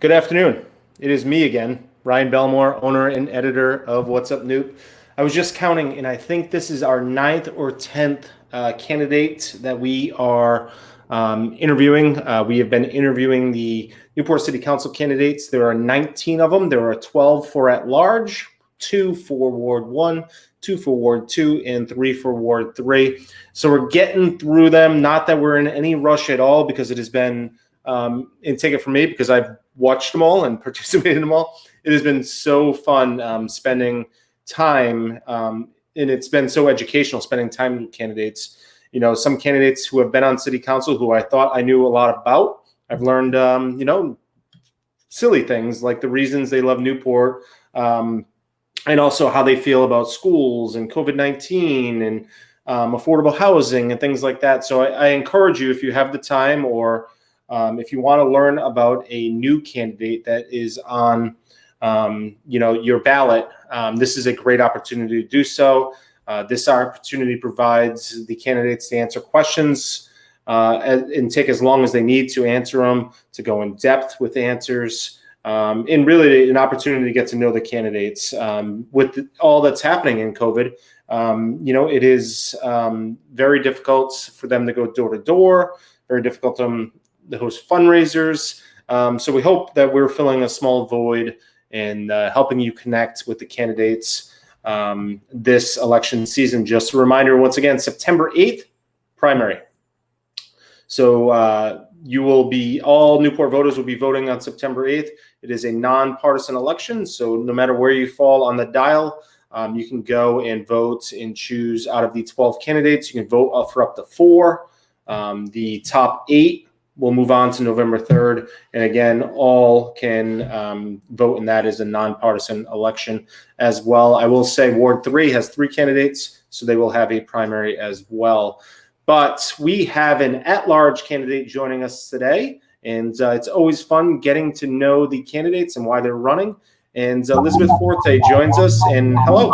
Good afternoon. It is me again, Ryan Belmore, owner and editor of What's Up Newp. I was just counting, and I think this is our 9th or 10th candidate that we are interviewing. We have been interviewing the Newport City Council candidates. There are 19 of them. There are 12 for at-large, 2 for Ward 1, 2 for Ward 2, and 3 for Ward 3. So we're getting through them. Not that we're in any rush at all, because it has been, and take it from me, because I've watched them all and participated in them all. It has been so fun spending time, and it's been so educational spending time with candidates. You know, some candidates who have been on city council who I thought I knew a lot about. I've learned, silly things like the reasons they love Newport, and also how they feel about schools and COVID-19 and affordable housing and things like that. So I encourage you, if you have the time, or if you want to learn about a new candidate that is on, your ballot, this is a great opportunity to do so. This opportunity provides the candidates to answer questions and take as long as they need to answer them, to go in depth with answers, and really an opportunity to get to know the candidates. With all that's happening in COVID, it is very difficult for them to go door to door, very difficult to host fundraisers. So we hope that we're filling a small void and helping you connect with the candidates this election season. Just a reminder, once again, September 8th, primary. So all Newport voters will be voting on September 8th. It is a nonpartisan election, so no matter where you fall on the dial, you can go and vote and choose out of the 12 candidates. You can vote for up to 4. The top 8 will move on to November 3rd. And again, all can vote, and that is a nonpartisan election as well. I will say Ward 3 has 3 candidates, so they will have a primary as well. But we have an at-large candidate joining us today, and it's always fun getting to know the candidates and why they're running. And Elizabeth Forte joins us, and hello.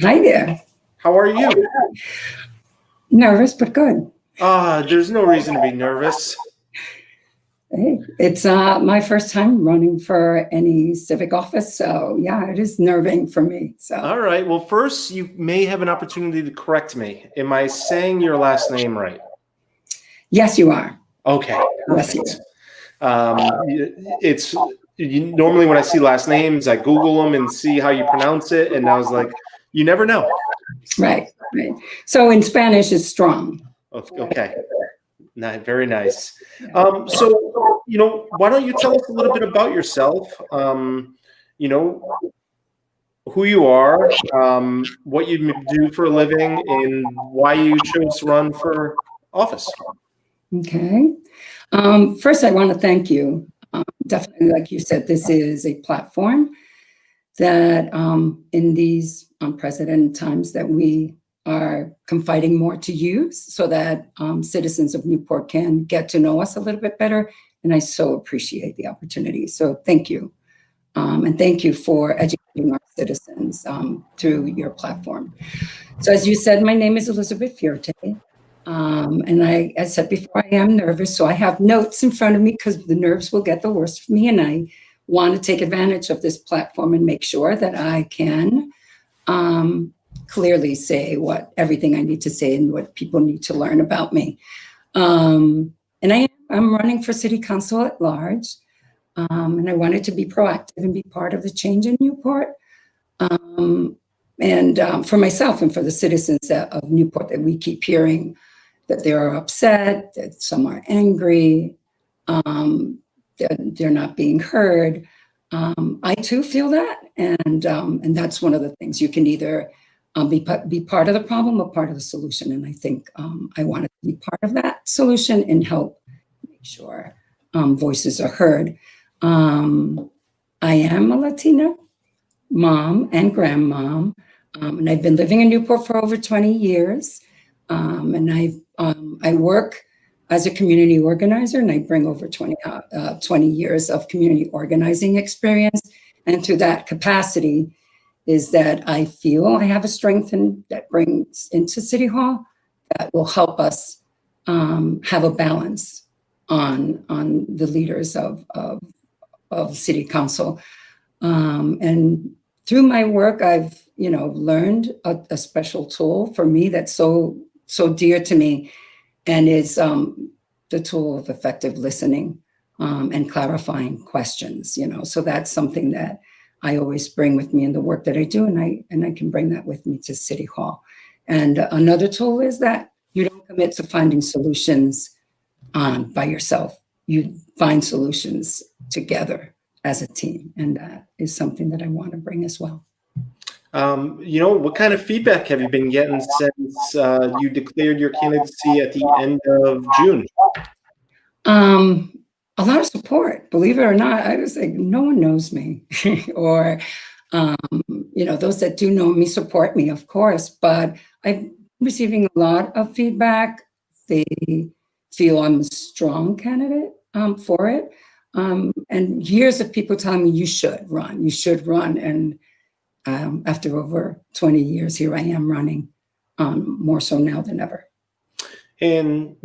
Hi there. How are you? Nervous, but good. There's no reason to be nervous. Hey, it's my first time running for any civic office, so yeah, it is nerving for me. So all right. Well, first, you may have an opportunity to correct me. Am I saying your last name right? Yes, you are. Okay. Perfect. Yes, you are. Normally when I see last names, I Google them and see how you pronounce it, and I was like, you never know. Right. So in Spanish, it's strong. Okay. Very nice. So, why don't you tell us a little bit about yourself? Who you are, what you do for a living, and why you chose to run for office. Okay. First, I want to thank you. Definitely, like you said, this is a platform that in these unprecedented times that we are confiding more to you so that citizens of Newport can get to know us a little bit better. And I so appreciate the opportunity. So thank you. And thank you for educating our citizens through your platform. So as you said, my name is Elizabeth Forte. And I said before, I am nervous. So I have notes in front of me because the nerves will get the worst of me. And I want to take advantage of this platform and make sure that I can clearly say everything I need to say and what people need to learn about me. And I'm running for city council at large. And I wanted to be proactive and be part of the change in Newport. And for myself and for the citizens of Newport, that we keep hearing that they are upset, that some are angry, that they're not being heard. I too feel that, and that's one of the things. You can either be part of the problem or part of the solution, and I think I want to be part of that solution and help make sure voices are heard. I am a Latina mom and grandmom, and I've been living in Newport for over 20 years, and I work as a community organizer, and I bring over 20 years of community organizing experience. And through that capacity is that I feel I have a strength that brings into City Hall that will help us have a balance on the leaders of of city council. And through my work, I've, learned a special tool for me that's so dear to me, and is the tool of effective listening and clarifying questions. So that's something that I always bring with me in the work that I do, and I can bring that with me to City Hall. And another tool is that you don't commit to finding solutions by yourself. You find solutions together as a team, and that is something that I want to bring as well. What kind of feedback have you been getting since you declared your candidacy at the end of June? A lot of support, believe it or not. I was like, no one knows me, or those that do know me support me, of course, but I'm receiving a lot of feedback. They feel I'm a strong candidate for it. And years of people telling me, you should run. And after over 20 years, here I am running, more so now than ever. And,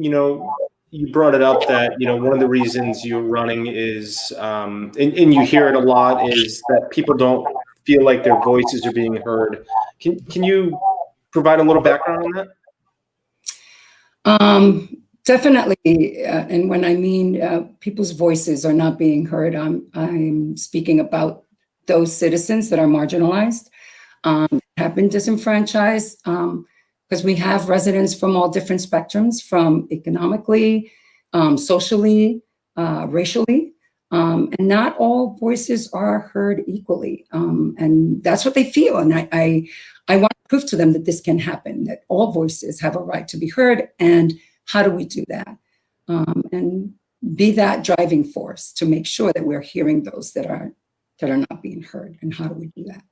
you brought it up that, one of the reasons you're running is, and you hear it a lot, is that people don't feel like their voices are being heard. Can you provide a little background on that? Definitely. And when I mean people's voices are not being heard, I'm speaking about those citizens that are marginalized, have been disenfranchised, because we have residents from all different spectrums, from economically, socially, racially, and not all voices are heard equally. And that's what they feel. And I want to prove to them that this can happen, that all voices have a right to be heard. And how do we do that? And be that driving force to make sure that we're hearing those that are not being heard. And how do we do that?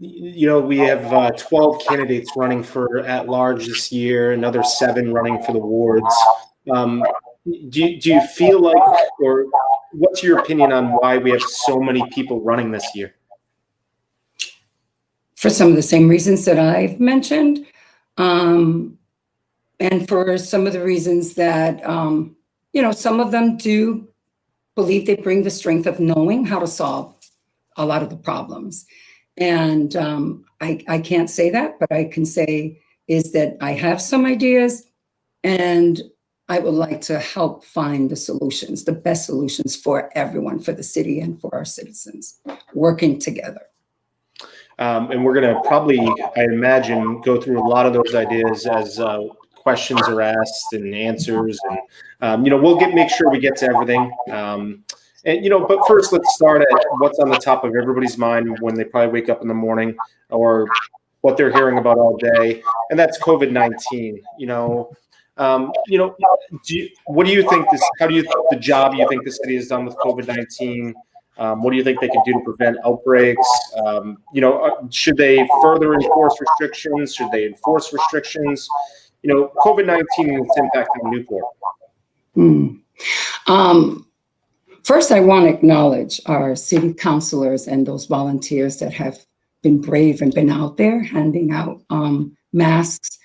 We have 12 candidates running for at-large this year, another 7 running for the wards. Do you feel like, or what's your opinion on why we have so many people running this year? For some of the same reasons that I've mentioned, and for some of the reasons that, some of them do believe they bring the strength of knowing how to solve a lot of the problems. And I can't say that, but I can say is that I have some ideas, and I would like to help find the solutions, the best solutions for everyone, for the city and for our citizens, working together. And we're going to probably, I imagine, go through a lot of those ideas as questions are asked and answers. And, we'll make sure we get to everything. But first, let's start at what's on the top of everybody's mind when they probably wake up in the morning, or what they're hearing about all day, and that's COVID-19. What do you think the job you think the city has done with COVID-19? What do you think they can do to prevent outbreaks? Should they further enforce restrictions? Should they enforce restrictions? COVID-19 and its impact on Newport. First, I want to acknowledge our city councilors and those volunteers that have been brave and been out there handing out masks.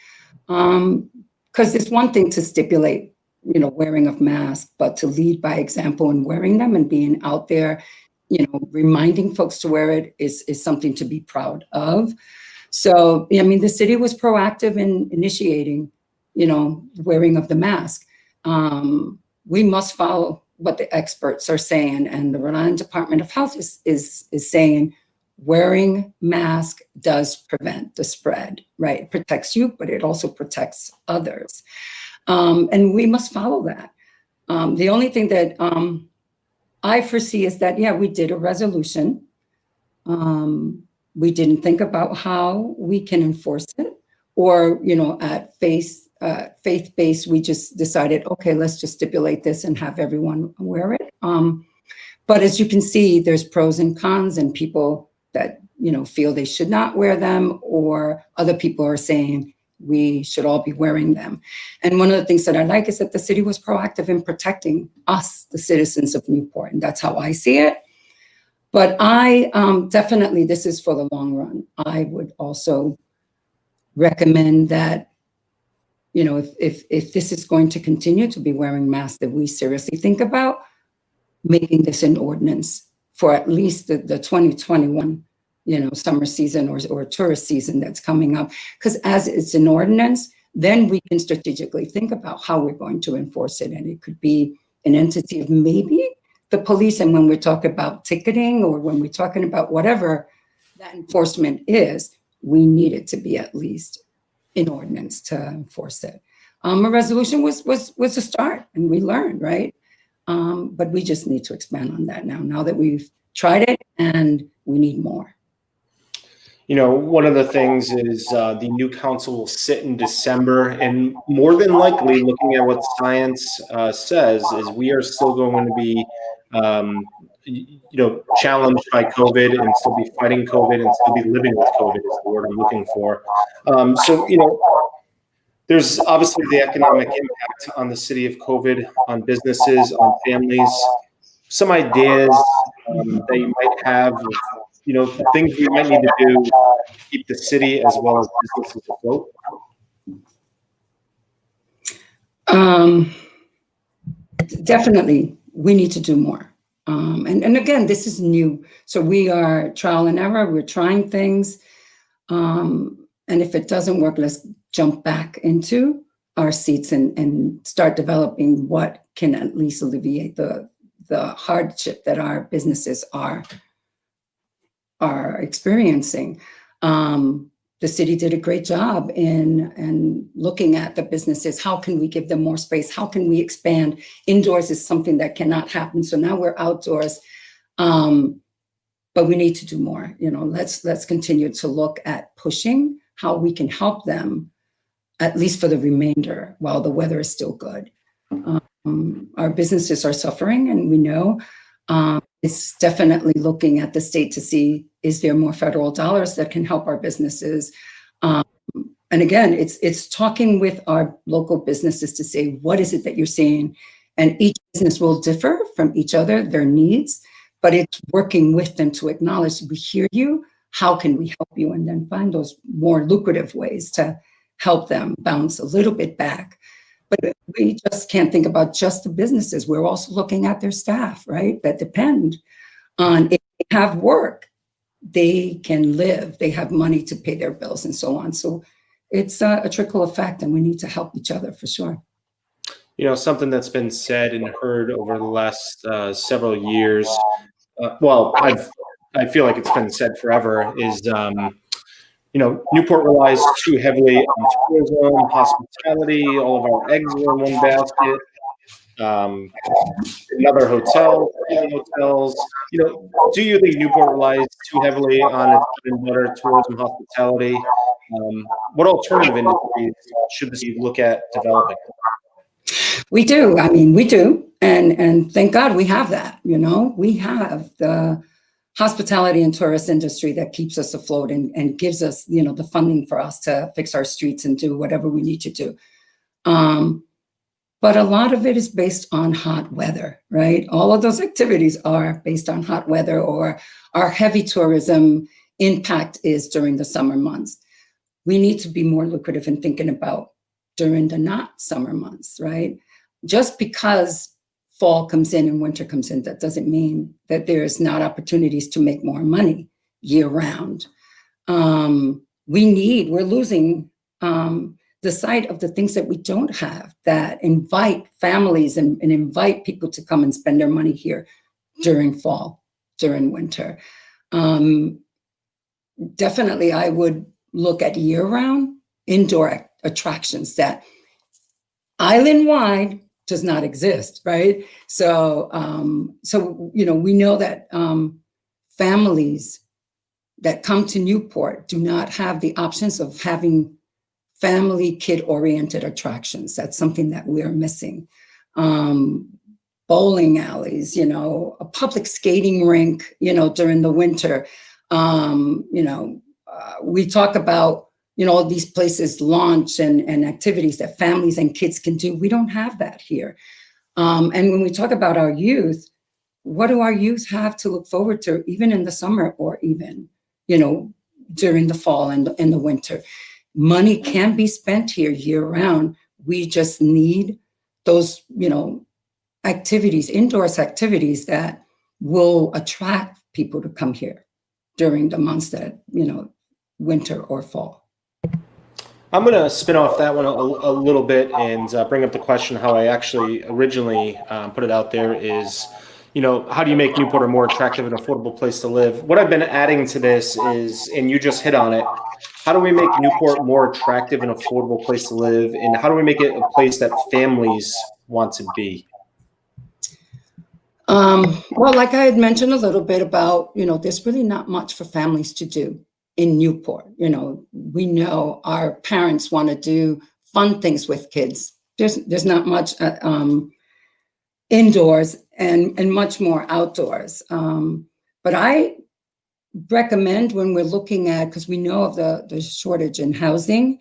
Because it's one thing to stipulate, wearing of masks, but to lead by example in wearing them and being out there, reminding folks to wear it is something to be proud of. So, the city was proactive in initiating, wearing of the mask. We must follow what the experts are saying, and the Rhode Island Department of Health is saying wearing mask does prevent the spread, right? It protects you, but it also protects others. And we must follow that. The only thing that I foresee is that, we did a resolution. We didn't think about how we can enforce it, or, at faith-based, we just decided, okay, let's just stipulate this and have everyone wear it. But as you can see, there's pros and cons, and people that, feel they should not wear them, or other people are saying we should all be wearing them. And one of the things that I like is that the city was proactive in protecting us, the citizens of Newport, and that's how I see it. But I definitely, this is for the long run. I would also recommend that, if this is going to continue to be wearing masks, that we seriously think about making this an ordinance for at least the 2021, summer season or tourist season that's coming up. Because as it's an ordinance, then we can strategically think about how we're going to enforce it. And it could be an entity of maybe the police. And when we're talking about ticketing or when we're talking about whatever that enforcement is, we need it to be at least an ordinance to enforce it. A resolution was a start, and we learned, right? But we just need to expand on that now that we've tried it, and we need more. One of the things is the new council will sit in December, and more than likely, looking at what science says, is we are still going to be, challenged by COVID and still be fighting COVID and still be living with COVID is the word I'm looking for. There's obviously the economic impact on the city of COVID, on businesses, on families. Some ideas that you might have of, things we might need to do to keep the city as well as businesses afloat? Definitely, we need to do more. And again, this is new. So we are trial and error. We're trying things. And if it doesn't work, let's jump back into our seats and start developing what can at least alleviate the hardship that our businesses are experiencing. The city did a great job in looking at the businesses. How can we give them more space? How can we expand? Indoors is something that cannot happen. So now we're outdoors, but we need to do more. Let's continue to look at pushing how we can help them, at least for the remainder, while the weather is still good. Our businesses are suffering, and we know. It's definitely looking at the state to see, is there more federal dollars that can help our businesses? And again, it's talking with our local businesses to say, what is it that you're seeing? And each business will differ from each other, their needs, but it's working with them to acknowledge, we hear you, how can we help you? And then find those more lucrative ways to help them bounce a little bit back. But we just can't think about just the businesses. We're also looking at their staff, right? That depend on, if they have work, they can live, they have money to pay their bills and so on. So it's a trickle effect, and we need to help each other for sure. Something that's been said and heard over the last several years, I feel like it's been said forever, is Newport relies too heavily on tourism, hospitality. All of our eggs are in one basket. Another hotel, hotels. Do you think Newport relies too heavily on its bread and butter, tourism, hospitality? What alternative industries should the city look at developing? We do. We do. And thank God we have that. We have the hospitality and tourist industry that keeps us afloat and gives us, the funding for us to fix our streets and do whatever we need to do. But a lot of it is based on hot weather, right? All of those activities are based on hot weather, or our heavy tourism impact is during the summer months. We need to be more lucrative in thinking about during the not summer months, right? Just because fall comes in and winter comes in, that doesn't mean that there's not opportunities to make more money year round. We're losing the sight of the things that we don't have that invite families and invite people to come and spend their money here during fall, during winter. Definitely, I would look at year-round indoor attractions that island-wide does not exist, right? So, we know that families that come to Newport do not have the options of having family kid-oriented attractions. That's something that we are missing. Bowling alleys, a public skating rink, during the winter. We talk about, all these places launch and activities that families and kids can do. We don't have that here. And when we talk about our youth, what do our youth have to look forward to, even in the summer or even, during the fall and the winter? Money can be spent here year round. We just need those, activities, indoors activities that will attract people to come here during the months that, winter or fall. I'm going to spin off that one a little bit and bring up the question how I actually originally put it out there is, how do you make Newport a more attractive and affordable place to live? What I've been adding to this is, and you just hit on it, how do we make Newport more attractive and affordable place to live? And how do we make it a place that families want to be? Well, like I had mentioned a little bit about, there's really not much for families to do in Newport. We know our parents want to do fun things with kids. There's not much indoors and much more outdoors. But I recommend when we're looking at, because we know of the shortage in housing,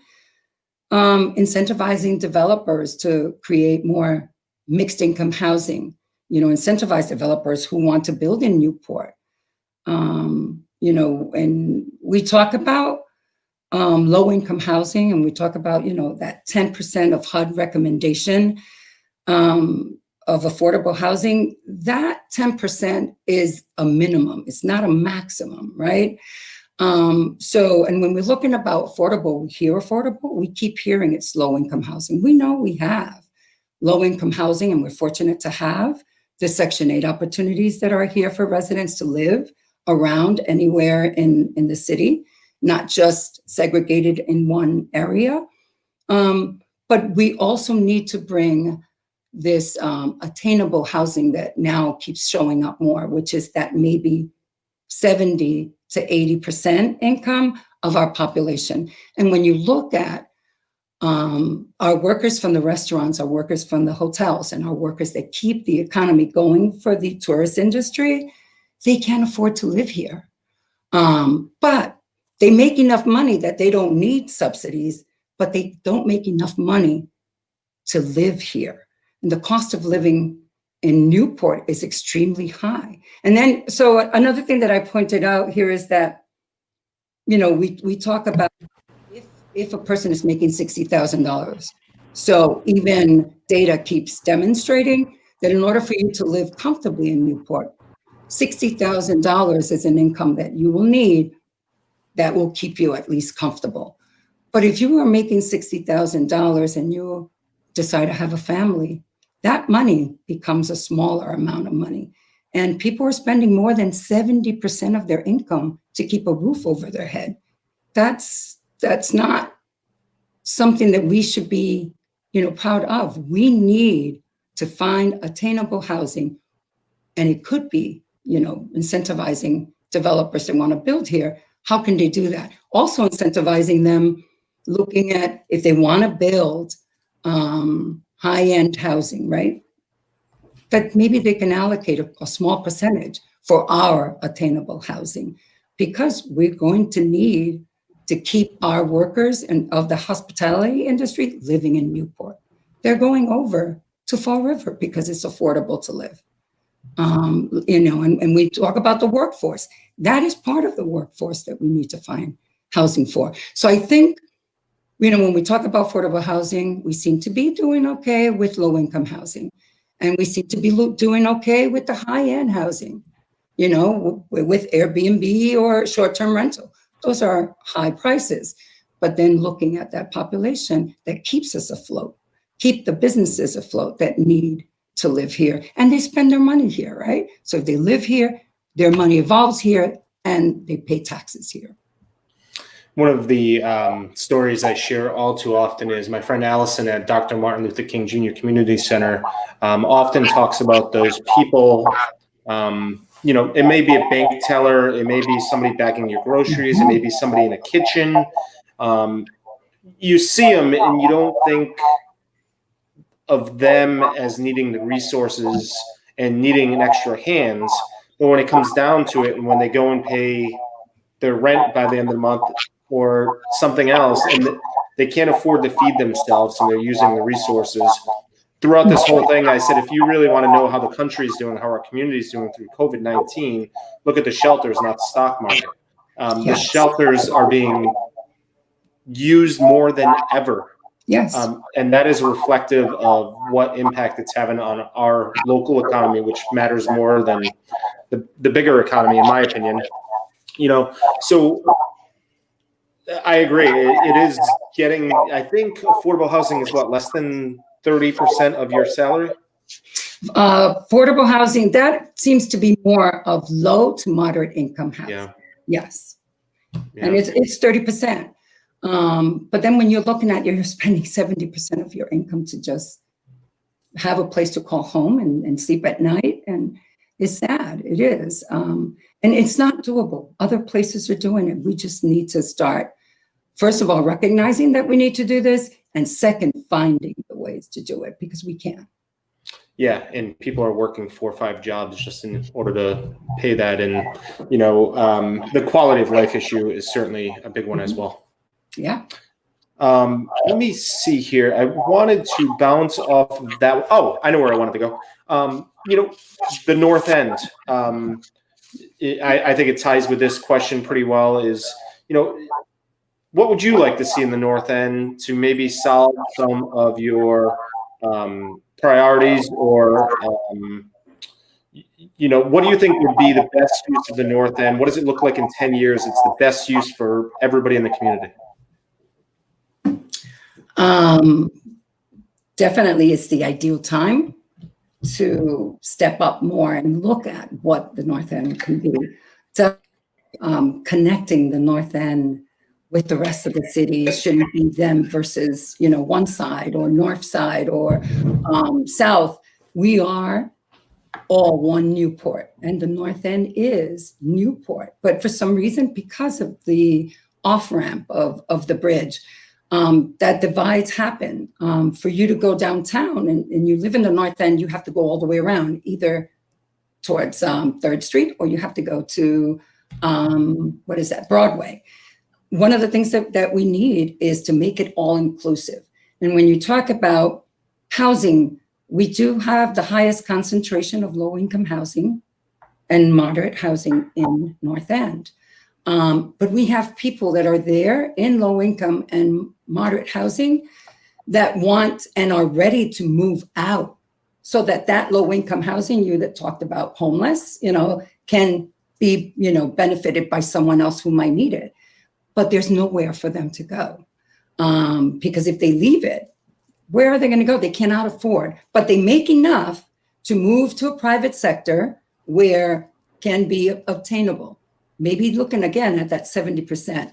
incentivizing developers to create more mixed income housing, incentivize developers who want to build in Newport. And we talk about low income housing, and we talk about, that 10% of HUD recommendation of affordable housing. That 10% is a minimum. It's not a maximum, right? And when we're looking about affordable, we hear affordable, we keep hearing it's low income housing. We know we have low income housing, and we're fortunate to have the Section 8 opportunities that are here for residents to live around anywhere in the city, not just segregated in one area. But we also need to bring this attainable housing that now keeps showing up more, which is that maybe 70 to 80% income of our population. And when you look at our workers from the restaurants, our workers from the hotels, and our workers that keep the economy going for the tourist industry, they can't afford to live here. But they make enough money that they don't need subsidies, but they don't make enough money to live here. And the cost of living in Newport is extremely high. And then, so another thing that I pointed out here is that, we talk about if a person is making $60,000. So even data keeps demonstrating that in order for you to live comfortably in Newport, $60,000 is an income that you will need that will keep you at least comfortable. But if you are making $60,000 and you decide to have a family, that money becomes a smaller amount of money. And people are spending more than 70% of their income to keep a roof over their head. That's not something that we should be, proud of. We need to find attainable housing, and it could be, incentivizing developers that want to build here. How can they do that? Also incentivizing them, looking at if they want to build high-end housing, right? That maybe they can allocate a small percentage for our attainable housing, because we're going to need to keep our workers and of the hospitality industry living in Newport. They're going over to Fall River because it's affordable to live. And we talk about the workforce. That is part of the workforce that we need to find housing for. So I think, when we talk about affordable housing, we seem to be doing okay with low income housing. And we seem to be doing okay with the high end housing, with Airbnb or short-term rental. Those are high prices. But then looking at that population that keeps us afloat, keep the businesses afloat that need to live here, and they spend their money here, right? So if they live here, their money evolves here, and they pay taxes here. One of the stories I share all too often is my friend Allison at Dr. Martin Luther King Jr. Community Center often talks about those people. It may be a bank teller, it may be somebody bagging your groceries, it may be somebody in a kitchen. You see them and you don't think of them as needing the resources and needing an extra hands. But when it comes down to it, and when they go and pay their rent by the end of the month or something else, and they can't afford to feed themselves and they're using the resources. Throughout this whole thing, I said, if you really want to know how the country is doing, how our community is doing through COVID-19, look at the shelters, not the stock market. The shelters are being used more than ever Yes. And that is reflective of what impact it's having on our local economy, which matters more than the bigger economy, in my opinion. So I agree. It is getting, I think affordable housing is what, less than 30% of your salary? Affordable housing, that seems to be more of low to moderate income housing. Yeah. Yes. Yeah. And it's 30%. But then when you're looking at, you're spending 70% of your income to just have a place to call home and sleep at night. And it's sad. It is. And it's not doable. Other places are doing it. We just need to start, first of all, recognizing that we need to do this. And second, finding the ways to do it, because we can. Yeah, and people are working 4 or 5 jobs just in order to pay that. And, the quality of life issue is certainly a big one as well. Yeah. Let me see here. I wanted to bounce off of that. Oh, I know where I wanted to go. The North End. I think it ties with this question pretty well is, what would you like to see in the North End to maybe solve some of your priorities, or what do you think would be the best use of the North End? What does it look like in 10 years? It's the best use for everybody in the community. Definitely it's the ideal time to step up more and look at what the North End can do. So connecting the North End with the rest of the city shouldn't be them versus, one side or north side or south. We are all one Newport, and the North End is Newport. But for some reason, because of the off-ramp of the bridge, that divides happen. For you to go downtown and you live in the North End, you have to go all the way around, either towards 3rd Street, or you have to go to, Broadway. One of the things that we need is to make it all inclusive. And when you talk about housing, we do have the highest concentration of low-income housing and moderate housing in North End. But we have people that are there in low income and moderate housing that want and are ready to move out, so that low income housing, you that talked about homeless, can be, benefited by someone else who might need it. But there's nowhere for them to go. Because if they leave it, where are they going to go? They cannot afford, but they make enough to move to a private sector where can be obtainable. Maybe looking again at that 70%.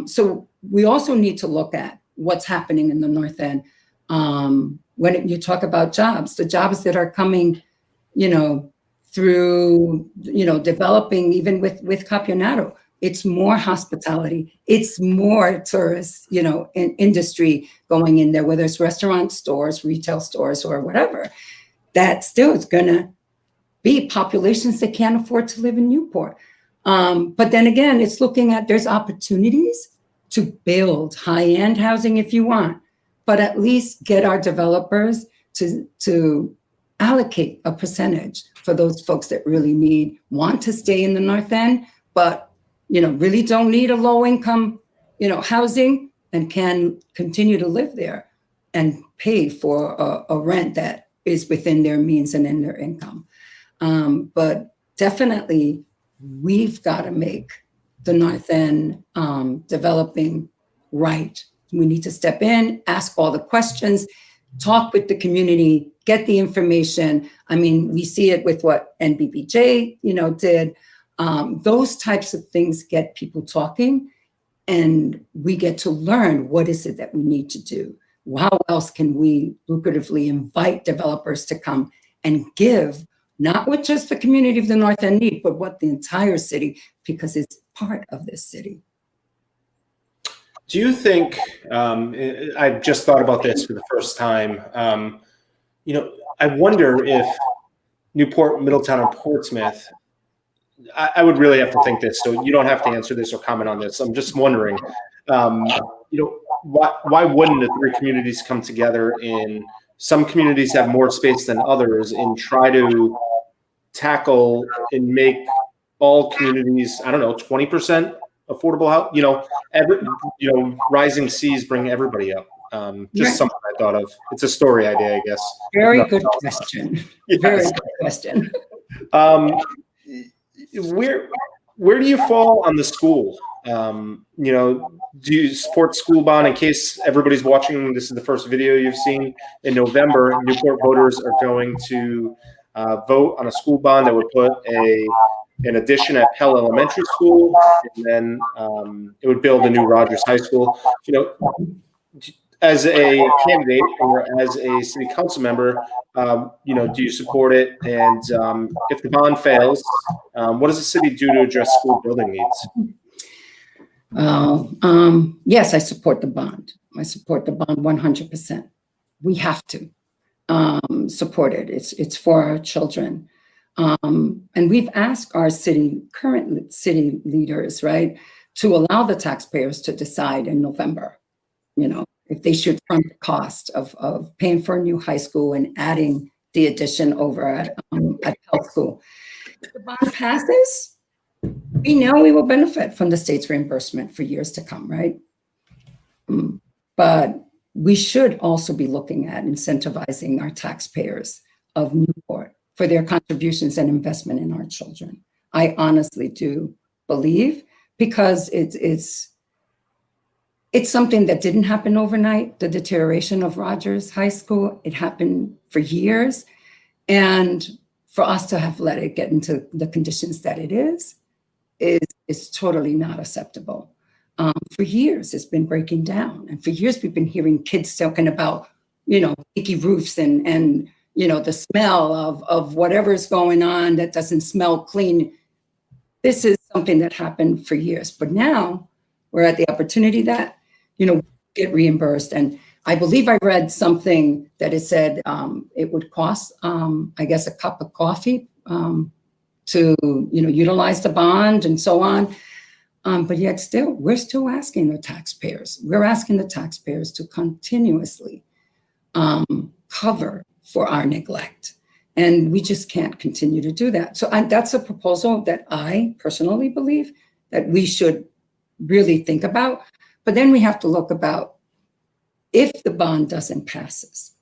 So we also need to look at what's happening in the North End. When you talk about jobs, the jobs that are coming, through, developing even with Capianato, it's more hospitality. It's more tourists, in industry going in there, whether it's restaurant stores, retail stores, or whatever. That still is going to be populations that can't afford to live in Newport. But then again, it's looking at, there's opportunities to build high-end housing if you want, but at least get our developers to allocate a percentage for those folks that really want to stay in the North End, but really don't need a low-income, housing, and can continue to live there and pay for a rent that is within their means and in their income. But definitely, we've got to make the North End developing right. We need to step in, ask all the questions, talk with the community, get the information. I mean, we see it with what NBBJ, did. Those types of things get people talking, and we get to learn what is it that we need to do. How else can we lucratively invite developers to come and give, not what just the community of the North End need, but what the entire city, because it's part of this city. Do you think, I just thought about this for the first time, I wonder if Newport, Middletown, and Portsmouth, I would really have to think this, so you don't have to answer this or comment on this. I'm just wondering, why wouldn't the 3 communities come together? In some communities have more space than others, and try to tackle and make all communities, 20% affordable house. Rising seas bring everybody up. Just Right. something I thought of. It's a story idea, I guess. Very good question. Yes. Very good question. Um, where do you fall on the school? Do you support school bond? In case everybody's watching, this is the first video you've seen. In November, Newport voters are going to vote on a school bond that would put an addition at Pell Elementary School, and then it would build a new Rogers High School. As a candidate or as a city council member, do you support it? And if the bond fails, what does the city do to address school building needs? Yes, I support the bond. I support the bond 100%. We have to support it. It's for our children. And we've asked our current city leaders, right, to allow the taxpayers to decide in November, if they should front the cost of paying for a new high school and adding the addition over at Pell School. If the bond passes, we know we will benefit from the state's reimbursement for years to come, right? But we should also be looking at incentivizing our taxpayers of Newport for their contributions and investment in our children. I honestly do believe, because it's something that didn't happen overnight, the deterioration of Rogers High School. It happened for years. And for us to have let it get into the conditions that it is totally not acceptable. For years, it's been breaking down. And for years, we've been hearing kids talking about, leaky roofs and the smell of whatever's going on that doesn't smell clean. This is something that happened for years. But now we're at the opportunity that, get reimbursed. And I believe I read something that it said it would cost, I guess, a cup of coffee to, utilize the bond and so on. But yet we're still asking the taxpayers. We're asking the taxpayers to continuously cover for our neglect. And we just can't continue to do that. So that's a proposal that I personally believe that we should really think about. But then we have to look about, if the bond doesn't pass,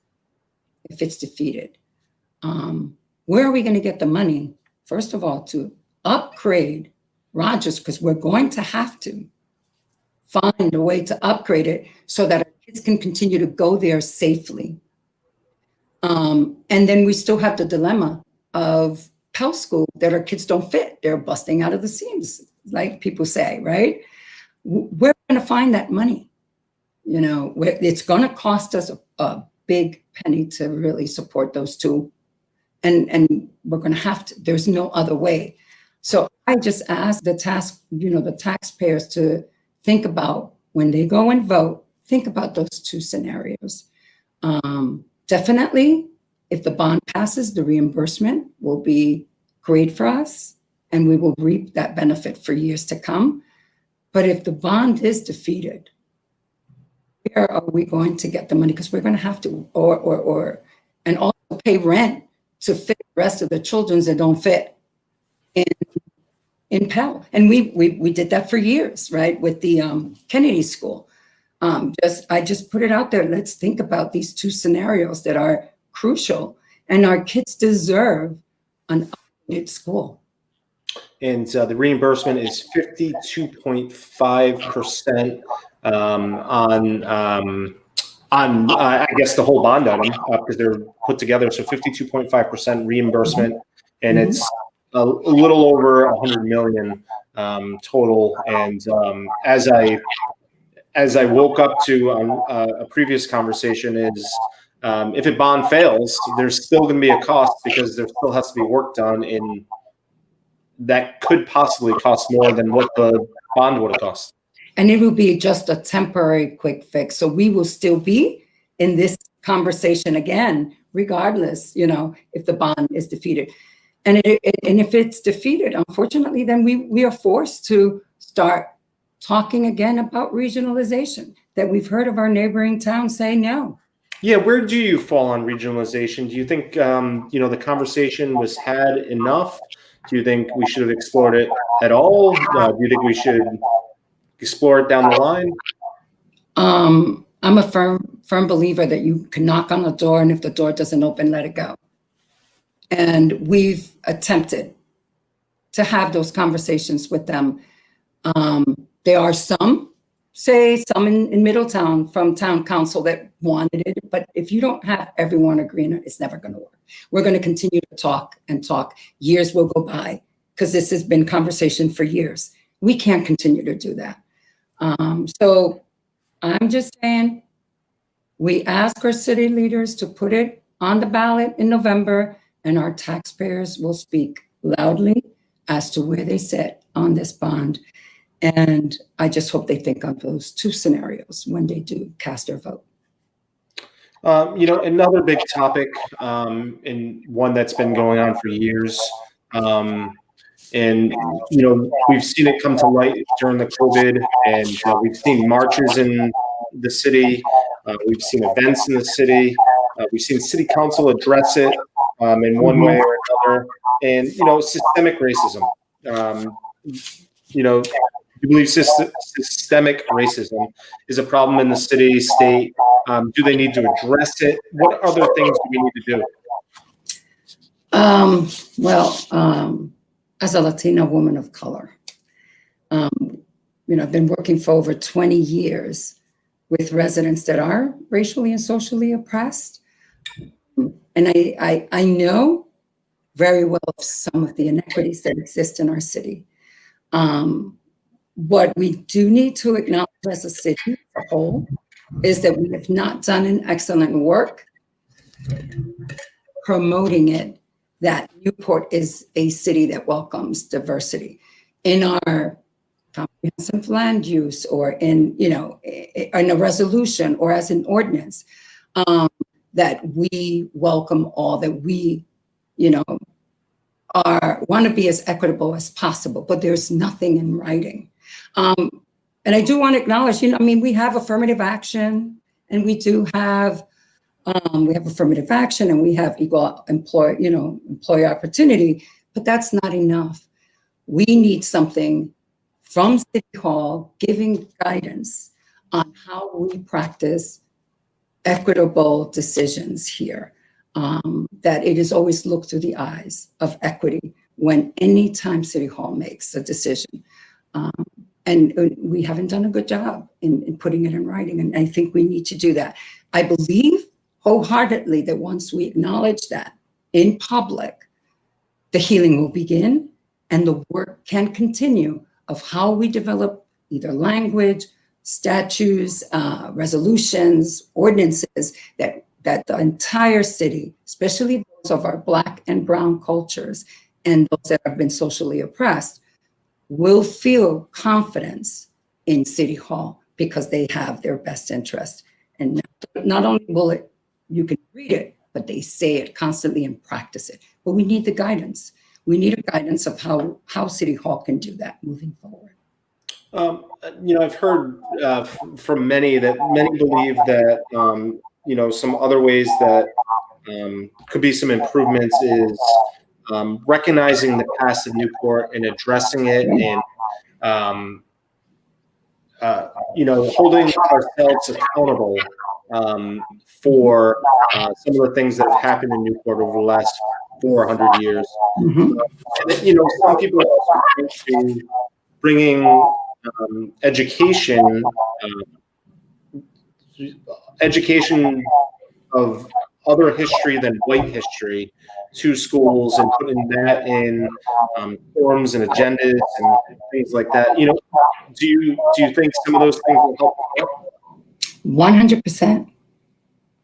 if it's defeated, where are we going to get the money, first of all, to upgrade Rogers? Because we're going to have to find a way to upgrade it so that our kids can continue to go there safely. And then we still have the dilemma of Pell School, that our kids don't fit. They're busting out of the seams, like people say, right? We're going to find that money. It's going to cost us a big penny to really support those two. And we're going to have to. There's no other way. So I just ask the taxpayers to think about, when they go and vote, think about those two scenarios. Definitely, if the bond passes, the reimbursement will be great for us, and we will reap that benefit for years to come. But if the bond is defeated, where are we going to get the money? Because we're going to have to, and also pay rent to fit the rest of the children that don't fit in Pell. And we did that for years, right? With the Kennedy School. I just put it out there. Let's think about these two scenarios that are crucial, and our kids deserve an upgraded school. And the reimbursement is 52.5% on I guess the whole bond item, because they're put together. So 52.5% reimbursement, and it's a little over 100 million total. And as I woke up to a previous conversation is, if a bond fails, there's still going to be a cost, because there still has to be work done that could possibly cost more than what the bond would have cost. And it will be just a temporary quick fix. So we will still be in this conversation again, regardless, if the bond is defeated. And if it's defeated, unfortunately, then we are forced to start talking again about regionalization that we've heard of our neighboring towns say no. Yeah, where do you fall on regionalization? Do you think the conversation was had enough? Do you think we should have explored it at all? Do you think we should explore it down the line? I'm a firm believer that you can knock on the door, and if the door doesn't open, let it go. And we've attempted to have those conversations with them. There are some in Middletown from town council that wanted it, but if you don't have everyone agreeing, it's never going to work. We're going to continue to talk and talk. Years will go by because this has been conversation for years. We can't continue to do that. So I'm just saying, we ask our city leaders to put it on the ballot in November, and our taxpayers will speak loudly as to where they sit on this bond. And I just hope they think of those two scenarios when they do cast their vote. Another big topic, and one that's been going on for years, and we've seen it come to light during the COVID, and we've seen marches in the city, we've seen events in the city, we've seen city council address it in one way or another, and systemic racism. Do you believe systemic racism is a problem in the city, state? Do they need to address it? What other things do we need to do? As a Latina woman of color, I've been working for over 20 years with residents that are racially and socially oppressed. And I know very well some of the inequities that exist in our city. What we do need to acknowledge as a city as a whole is that we have not done an excellent work promoting it, that Newport is a city that welcomes diversity in our comprehensive land use, or in a resolution or as an ordinance, that we welcome all, that we want to be as equitable as possible, but there's nothing in writing. And I do want to acknowledge, we have affirmative action, and we do have affirmative action, and we have equal employee opportunity, but that's not enough. We need something from City Hall giving guidance on how we practice equitable decisions here. That it is always looked through the eyes of equity when any time City Hall makes a decision. And we haven't done a good job in putting it in writing. And I think we need to do that. I believe wholeheartedly that once we acknowledge that in public, the healing will begin and the work can continue of how we develop either language, statutes, resolutions, ordinances that the entire city, especially those of our Black and Brown cultures and those that have been socially oppressed, will feel confidence in City Hall because they have their best interest. And not only will you can read it, but they say it constantly and practice it. But we need the guidance. We need a guidance of how City Hall can do that moving forward. I've heard from many believe that, some other ways that could be some improvements is recognizing the past of Newport and addressing it, and holding ourselves accountable for some of the things that have happened in Newport over the last 400 years. Mm-hmm. And some people are also to bringing education of other history than white history to schools and putting that in forums and agendas and things like that. Do you think some of those things will help? 100%.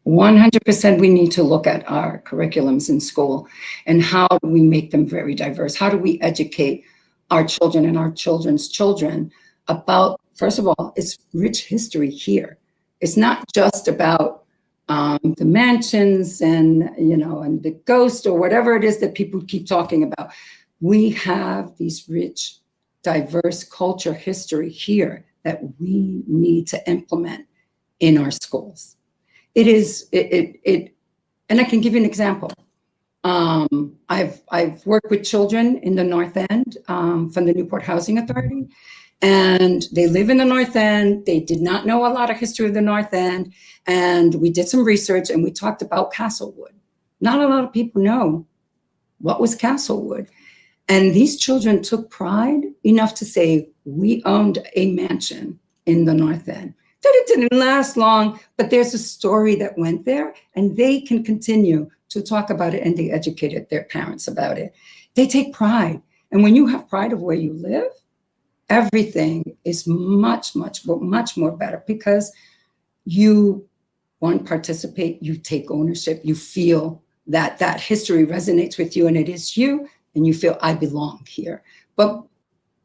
100% we need to look at our curriculums in school and how do we make them very diverse? How do we educate our children and our children's children about, first of all, it's rich history here. It's not just about the mansions and, and the ghost or whatever it is that people keep talking about. We have these rich, diverse culture history here that we need to implement in our schools. It is, and I can give you an example. I've worked with children in the North End from the Newport Housing Authority, And they live in the North End. They did not know a lot of history of the North End. And we did some research and we talked about Castlewood. Not a lot of people know what was Castlewood. And these children took pride enough to say, we owned a mansion in the North End. That it didn't last long, but there's a story that went there, and they can continue to talk about it, and they educated their parents about it. They take pride. And when you have pride of where you live, everything is much more better, because you, one, participate, you take ownership, you feel that that history resonates with you and it is you, and you feel I belong here. But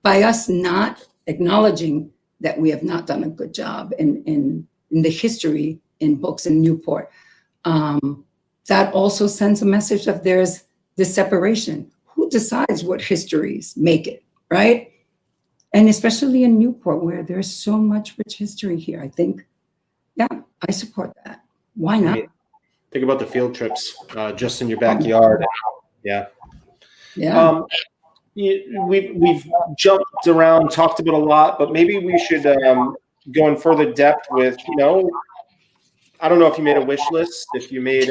by us not acknowledging that we have not done a good job in the history in books in Newport, that also sends a message of there's this separation. Who decides what histories make it, right? And especially in Newport, where there's so much rich history here, I think, yeah, I support that. Why not? Think about the field trips just in your backyard. Yeah. Yeah. We've jumped around, talked about a lot, but maybe we should go in further depth with, I don't know if you made a wish list, if you made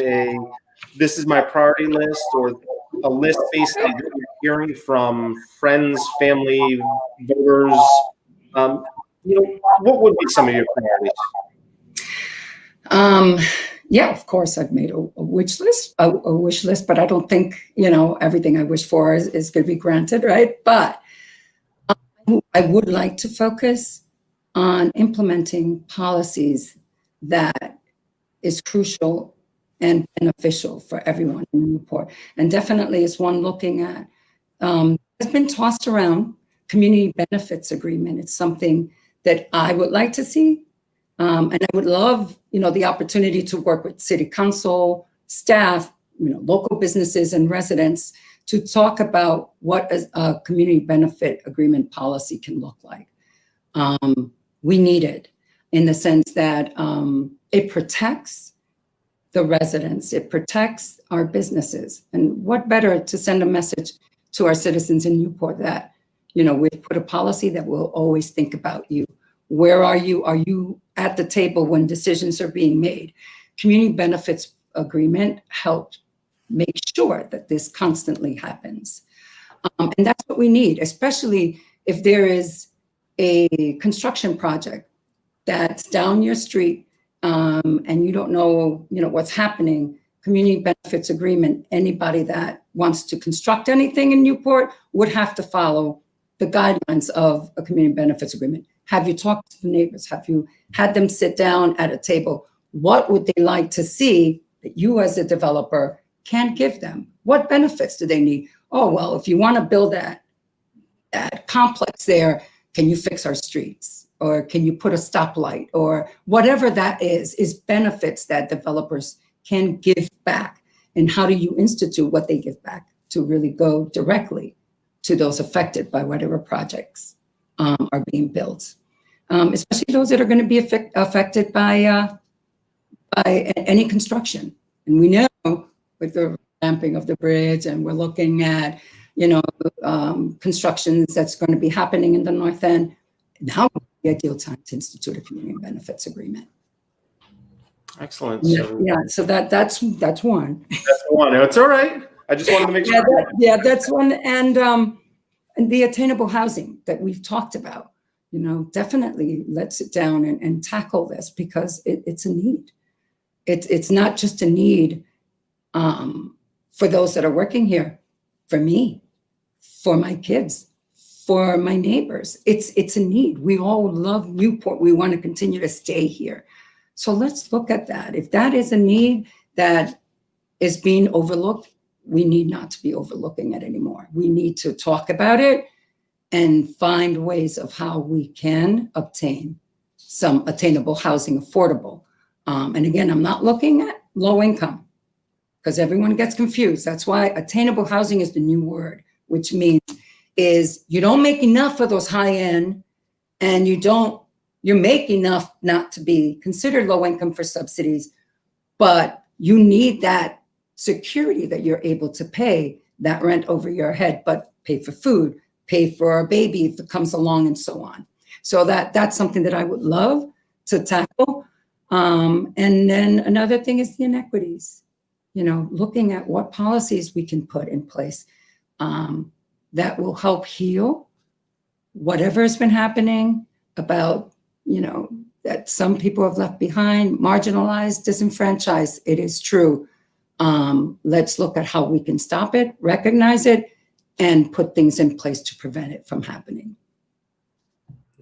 this is my priority list, or a list basically that you're hearing from friends, family, voters. What would be some of your priorities? Yeah, of course, I've made a wish list, but I don't think, everything I wish for is going to be granted, right? But I would like to focus on implementing policies that is crucial and beneficial for everyone in Newport. And definitely is one looking at, has been tossed around, community benefits agreement. It's something that I would like to see. And I would love, the opportunity to work with city council, staff, local businesses and residents to talk about what a community benefit agreement policy can look like. We need it in the sense that it protects the residents, it protects our businesses. And what better to send a message to our citizens in Newport that, we've put a policy that will always think about you. Where are you? Are you at the table when decisions are being made? Community benefits agreement helped make sure that this constantly happens. And that's what we need, especially if there is a construction project that's down your street and you don't know, what's happening. Community benefits agreement, anybody that wants to construct anything in Newport would have to follow the guidelines of a community benefits agreement. Have you talked to the neighbors? Have you had them sit down at a table? What would they like to see that you as a developer can give them? What benefits do they need? Oh, well, if you want to build that complex there, can you fix our streets? Or can you put a stoplight? Or whatever that is benefits that developers can give back. And how do you institute what they give back to really go directly to those affected by whatever projects are being built? Especially those that are going to be affected by any construction. And we know with the ramping of the bridge, and we're looking at, constructions that's going to be happening in the North End. Now would be the ideal time to institute a community benefits agreement. Excellent. So that's one. That's one. It's all right. I just wanted to make sure. That's one. And the attainable housing that we've talked about. Definitely let's sit down and tackle this, because it's a need. It's not just a need for those that are working here, for me, for my kids, for my neighbors. It's a need. We all love Newport. We want to continue to stay here. So let's look at that. If that is a need that is being overlooked, we need not to be overlooking it anymore. We need to talk about it and find ways of how we can obtain some attainable housing, affordable. And again, I'm not looking at low income, because everyone gets confused. That's why attainable housing is the new word, which means is you don't make enough for those high end, and you make enough not to be considered low income for subsidies, but you need that security that you're able to pay that rent over your head, but pay for food, pay for a baby if it comes along, and so on. So that's something that I would love to tackle. And then another thing is the inequities, looking at what policies we can put in place that will help heal whatever has been happening about, that some people have left behind, marginalized, disenfranchised. It is true. Let's look at how we can stop it, recognize it, and put things in place to prevent it from happening.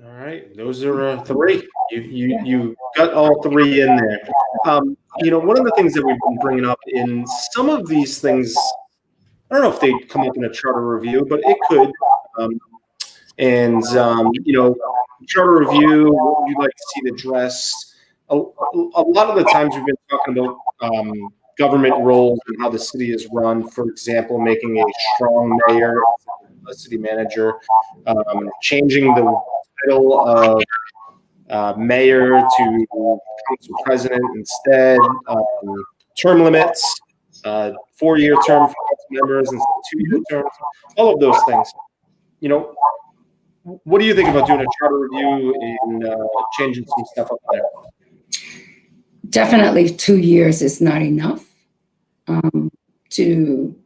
All right, those are three. You got all three in there. One of the things that we've been bringing up in some of these things, I don't know if they come up in a charter review, but it could. Charter review, what would you like to see addressed? A lot of the times we've been talking about government roles and how the city is run. For example, making a strong mayor, a city manager, changing the title of mayor to council president instead, term limits, 4-year term for council members instead of 2-year terms, all of those things. What do you think about doing a charter review and changing some stuff up there? Definitely 2 years is not enough to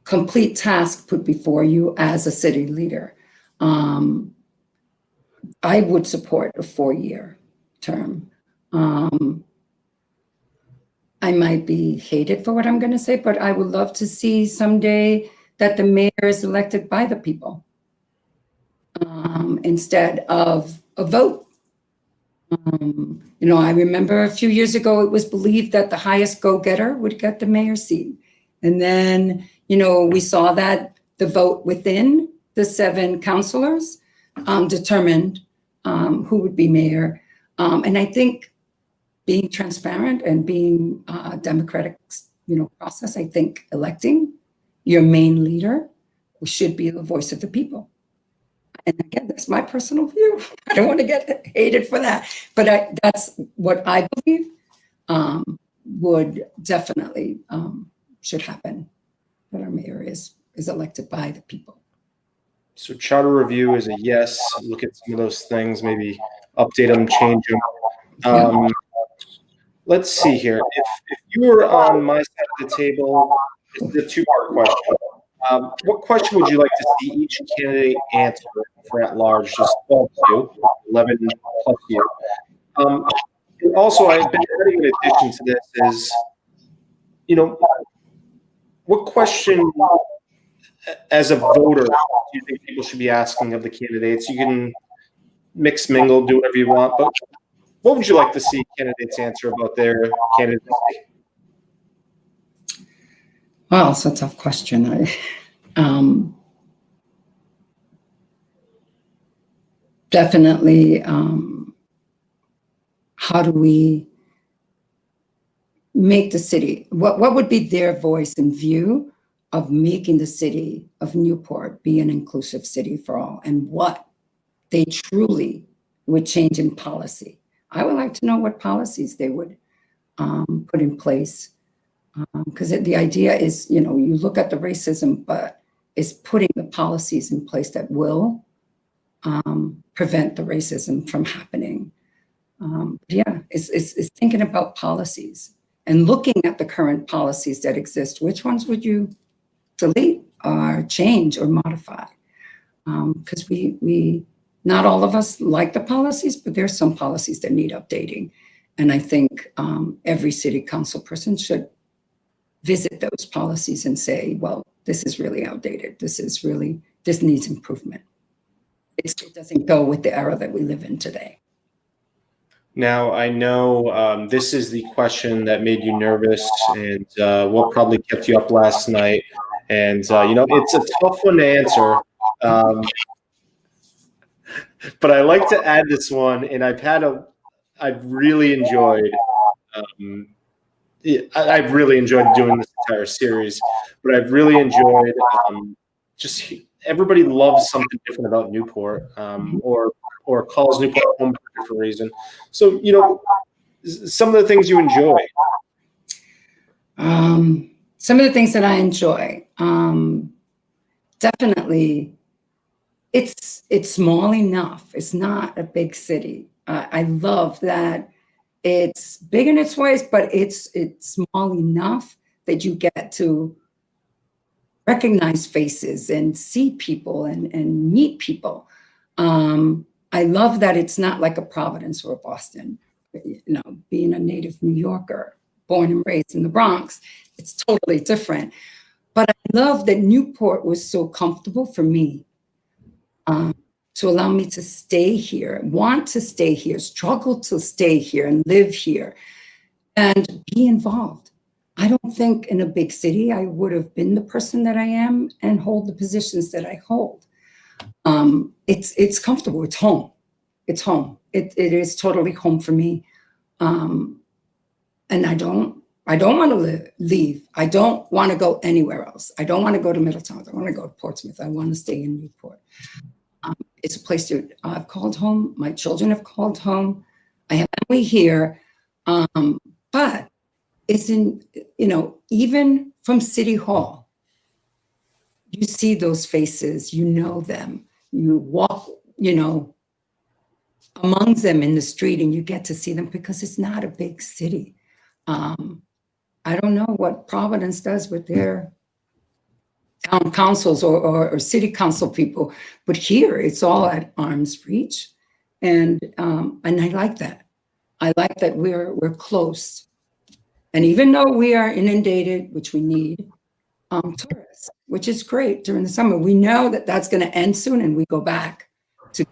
complete tasks put before you as a city leader. I would support a 4-year term. I might be hated for what I'm going to say, but I would love to see someday that the mayor is elected by the people instead of a vote. I remember a few years ago, it was believed that the highest go-getter would get the mayor's seat. And then, we saw that the vote within the 7 councilors determined who would be mayor. And I think being transparent and being a democratic, process, I think electing your main leader should be the voice of the people. And again, that's my personal view. I don't want to get hated for that, but that's what I believe would definitely should happen, that our mayor is elected by the people. So charter review is a yes. Look at some of those things, maybe update them, change them. Let's see here. If you were on my side of the table, this is a 2-part question. What question would you like to see each candidate answer for at large? Just 12 of you, 11 plus you. And also, I've been adding in addition to this is, what question as a voter do you think people should be asking of the candidates? You can mix, mingle, do whatever you want, but what would you like to see candidates answer about their candidacy? Well, it's a tough question. Definitely, how do we make the city, what would be their voice and view of making the city of Newport be an inclusive city for all, and what they truly would change in policy? I would like to know what policies they would put in place. Because the idea is, you look at the racism, but it's putting the policies in place that will prevent the racism from happening. It's thinking about policies and looking at the current policies that exist. Which ones would you delete or change or modify? Because we not all of us like the policies, but there's some policies that need updating. And I think every city council person should visit those policies and say, well, this is really outdated. This needs improvement. It doesn't go with the era that we live in today. Now, I know this is the question that made you nervous and what probably kept you up last night. And, it's a tough one to answer. But I like to add this one, and I've really enjoyed I've really enjoyed doing this entire series, but I've really enjoyed just everybody loves something different about Newport, or calls Newport home for a different reason. So, some of the things you enjoy. Some of the things that I enjoy, definitely, it's small enough. It's not a big city. I love that it's big in its ways, but it's small enough that you get to recognize faces and see people and meet people. I love that it's not like a Providence or a Boston. You know, being a native New Yorker, born and raised in the Bronx, it's totally different. But I love that Newport was so comfortable for me to allow me to stay here, want to stay here, struggle to stay here and live here and be involved. I don't think in a big city I would have been the person that I am and hold the positions that I hold. It's comfortable. It's home. It's home. It is totally home for me. And I don't want to leave. I don't want to go anywhere else. I don't want to go to Middletown. I don't want to go to Portsmouth. I want to stay in Newport. It's a place that I've called home. My children have called home. I have family here. But it's in, you know, even from City Hall, you see those faces, you know them. You walk, you know, among them in the street and you get to see them because it's not a big city. I don't know what Providence does with their town councils or city council people, but here it's all at arm's reach. And I like that. I like that we're close. And even though we are inundated, which we need, tourists, which is great during the summer, we know that that's going to end soon and we go back to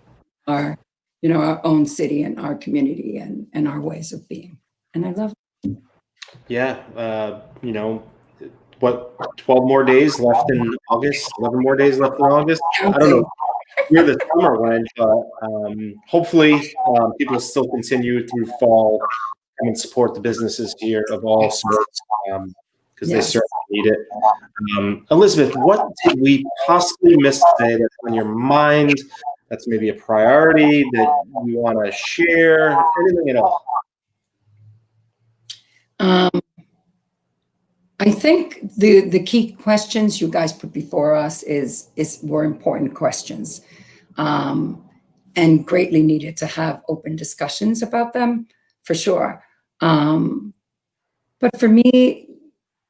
our, you know, our own city and our community and our ways of being. And I love it. Yeah. You know, what, 12 more days left in August, 11 more days left in August. I don't know where the summer went, but hopefully people still continue through fall and support the businesses here of all sorts because they certainly need it. Elizabeth, what did we possibly miss today that's on your mind, that's maybe a priority that you want to share, anything at all? I think the key questions you guys put before us were important questions and greatly needed to have open discussions about them for sure. But for me,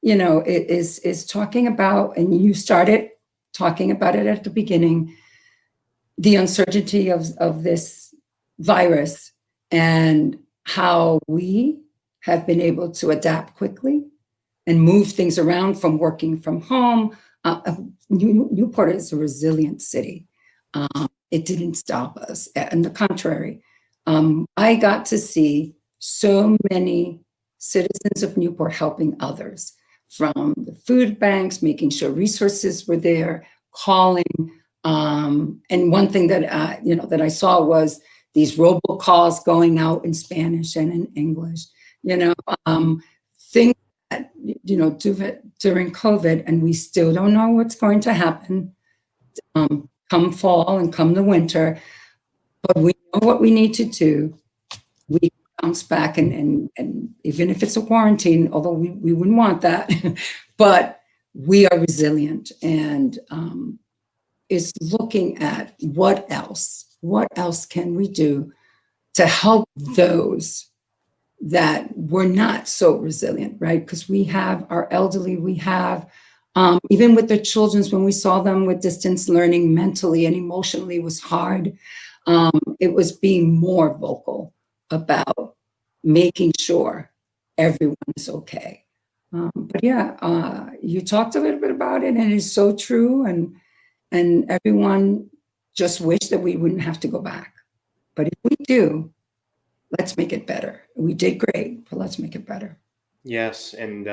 you know, it is talking about, and you started talking about it at the beginning, the uncertainty of this virus and how we have been able to adapt quickly and move things around from working from home. Newport is a resilient city. It didn't stop us. On the contrary, I got to see so many citizens of Newport helping others, from the food banks, making sure resources were there, calling. And one thing that you know, that I saw was these robocalls going out in Spanish and in English. You know, things that, you know, during COVID, and we still don't know what's going to happen come fall and come the winter, but we know what we need to do. We bounce back, and even if it's a quarantine, although we wouldn't want that, but we are resilient, and is looking at what else can we do to help those that were not so resilient, right? Because we have our elderly, we have, even with the children's, when we saw them with distance learning, mentally and emotionally was hard. It was being more vocal about making sure everyone is okay. But yeah, you talked a little bit about it, and it's so true. And everyone just wish that we wouldn't have to go back. But if we do, let's make it better. We did great, but let's make it better. Yes, and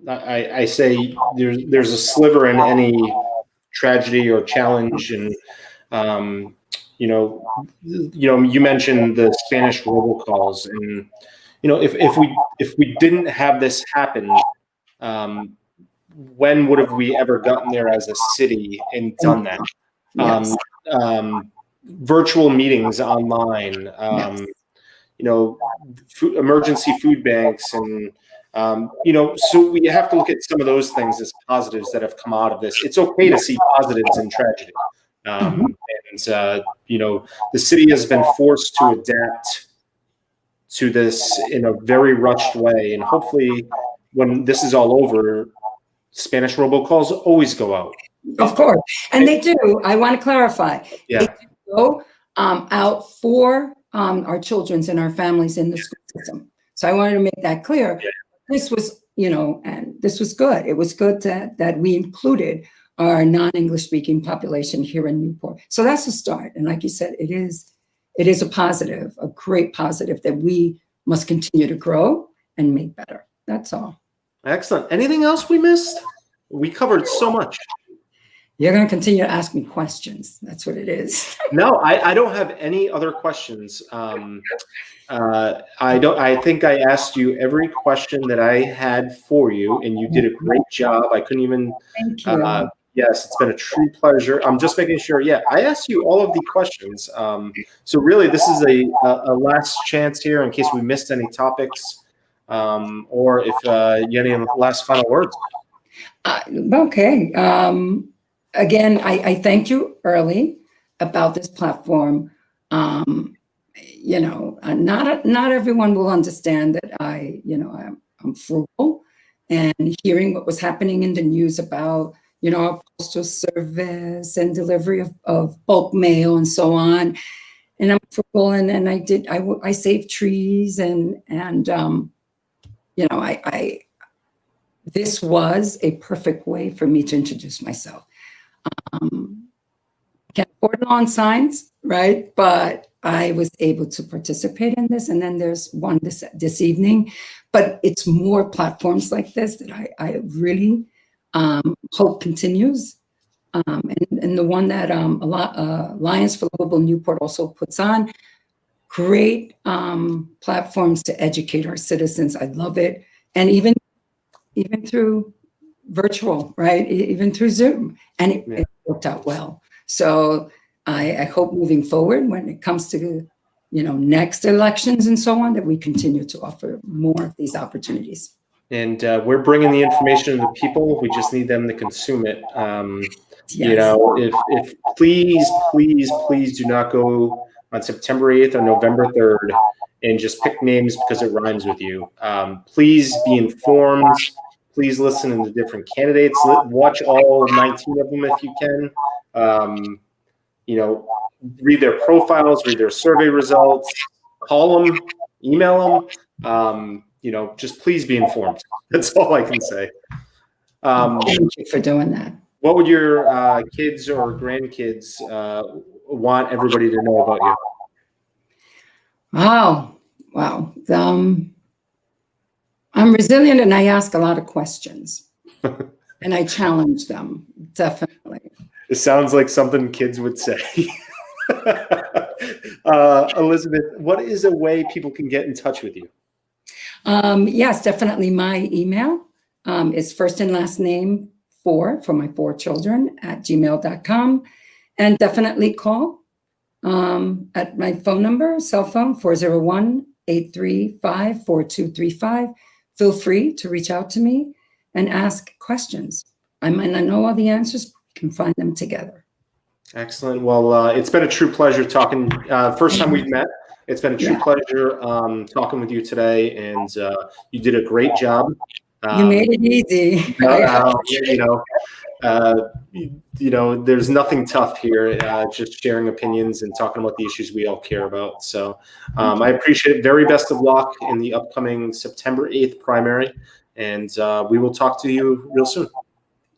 I say there's a sliver in any tragedy or challenge, and you know, you mentioned the Spanish robocalls, and you know, if we didn't have this happen, when would have we ever gotten there as a city and done that? Yes. Virtual meetings online, Yes. you know, emergency food banks, and you know, so we have to look at some of those things as positives that have come out of this. It's okay to see positives in tragedy, and And, the city has been forced to adapt to this in a very rushed way. And hopefully when this is all over, Spanish robocalls always go out. Of course. And they do. I want to clarify. Yeah. They do go out for our children's and our families in the school system. So I wanted to make that clear. Yeah. This was, and this was good. It was good that we included our non-English speaking population here in Newport. So that's a start. And like you said, it is a positive, a great positive that we must continue to grow and make better. That's all. Excellent. Anything else we missed? We covered so much. You're going to continue to ask me questions. That's what it is. No, I don't have any other questions. I think I asked you every question that I had for you, and you did a great job. I couldn't even. Thank you. Yes, it's been a true pleasure. I'm just making sure. Yeah, I asked you all of the questions. So really, this is a last chance here in case we missed any topics, or if you have any last final words. Okay. Again, I thank you early about this platform. Not everyone will understand that I'm frugal, and hearing what was happening in the news about, our postal service and delivery of bulk mail and so on. And I'm frugal, and I saved trees and this was a perfect way for me to introduce myself. Can't afford lawn signs, right? But I was able to participate in this. And then there's one this evening, but it's more platforms like this that I really hope continues. And the one that Alliance for Livable Newport also puts on, great platforms to educate our citizens. I love it. And even through virtual, right? Even through Zoom, and it worked out well. So I hope moving forward, when it comes to, next elections and so on, that we continue to offer more of these opportunities. And we're bringing the information to the people. We just need them to consume it. Yes. If please do not go on September 8th or November 3rd and just pick names because it rhymes with you. Please be informed. Please listen to the different candidates. Watch all 19 of them if you can. Read their profiles, read their survey results, call them, email them. Just please be informed. That's all I can say. Thank you for doing that. What would your kids or grandkids want everybody to know about you? Wow. I'm resilient, and I ask a lot of questions, and I challenge them, definitely. It sounds like something kids would say. Elizabeth, what is a way people can get in touch with you? Yes, definitely. My email is first and last name for my 4 children @gmail.com, and definitely call at my phone number, cell phone, 401-835-4235. Feel free to reach out to me and ask questions. I might not know all the answers, but we can find them together. Excellent. Well, it's been a true pleasure talking. First time we've met. It's been a true pleasure talking with you today, and you did a great job. You made it easy. There's nothing tough here. Just sharing opinions and talking about the issues we all care about. So I appreciate it. Very best of luck in the upcoming September 8th primary, and we will talk to you real soon.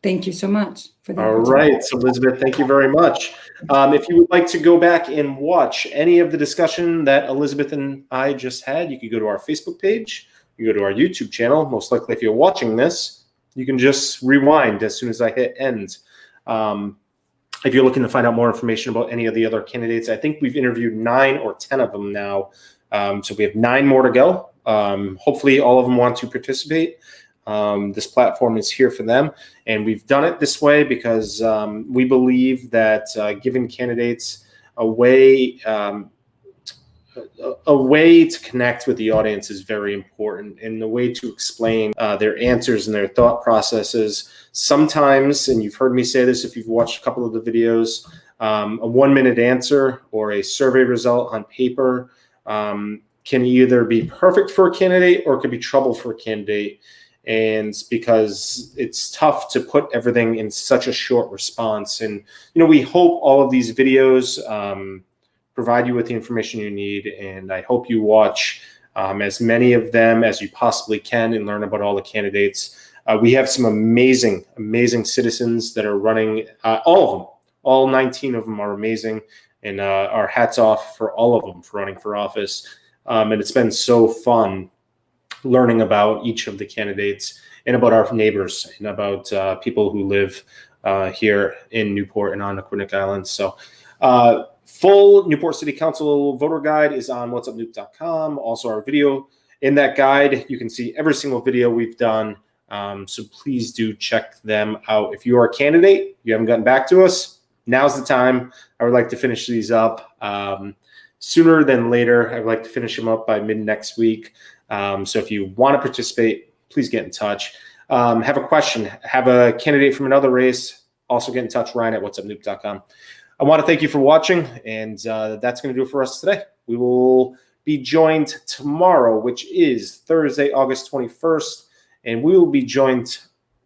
Thank you so much for that. All right, so Elizabeth, thank you very much. If you would like to go back and watch any of the discussion that Elizabeth and I just had, you could go to our Facebook page. You go to our YouTube channel. Most likely, if you're watching this, you can just rewind as soon as I hit end. If you're looking to find out more information about any of the other candidates, I think we've interviewed 9 or 10 of them now. So we have 9 more to go. Hopefully, all of them want to participate. This platform is here for them. And we've done it this way because we believe that giving candidates a way to connect with the audience is very important, and the way to explain their answers and their thought processes. Sometimes, and you've heard me say this if you've watched a couple of the videos, A 1-minute answer or a survey result on paper can either be perfect for a candidate or it could be trouble for a candidate. And because it's tough to put everything in such a short response. And, we hope all of these videos provide you with the information you need. And I hope you watch as many of them as you possibly can and learn about all the candidates. We have some amazing, amazing citizens that are running, all of them. All 19 of them are amazing, and our hats off for all of them for running for office. And it's been so fun learning about each of the candidates and about our neighbors and about people who live here in Newport and on Aquidneck Island. So full Newport City Council voter guide is on whatsupnewt.com. Also our video. In that guide, you can see every single video we've done. So please do check them out. If you are a candidate, you haven't gotten back to us, now's the time. I would like to finish these up sooner than later. I would like to finish them up by mid next week. So if you want to participate, please get in touch. Have a question, have a candidate from another race, also get in touch, Ryan at whatsupnewt.com. I want to thank you for watching, and that's going to do it for us today. We will be joined tomorrow, which is Thursday, August 21st, and we will be joined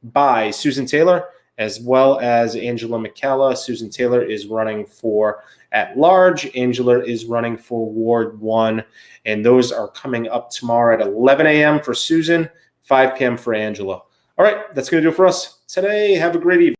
by Susan Taylor as well as Angela McCalla. Susan Taylor is running for at-large. Angela is running for Ward 1, and those are coming up tomorrow at 11 a.m. for Susan, 5 p.m. for Angela. All right, that's going to do it for us today. Have a great evening.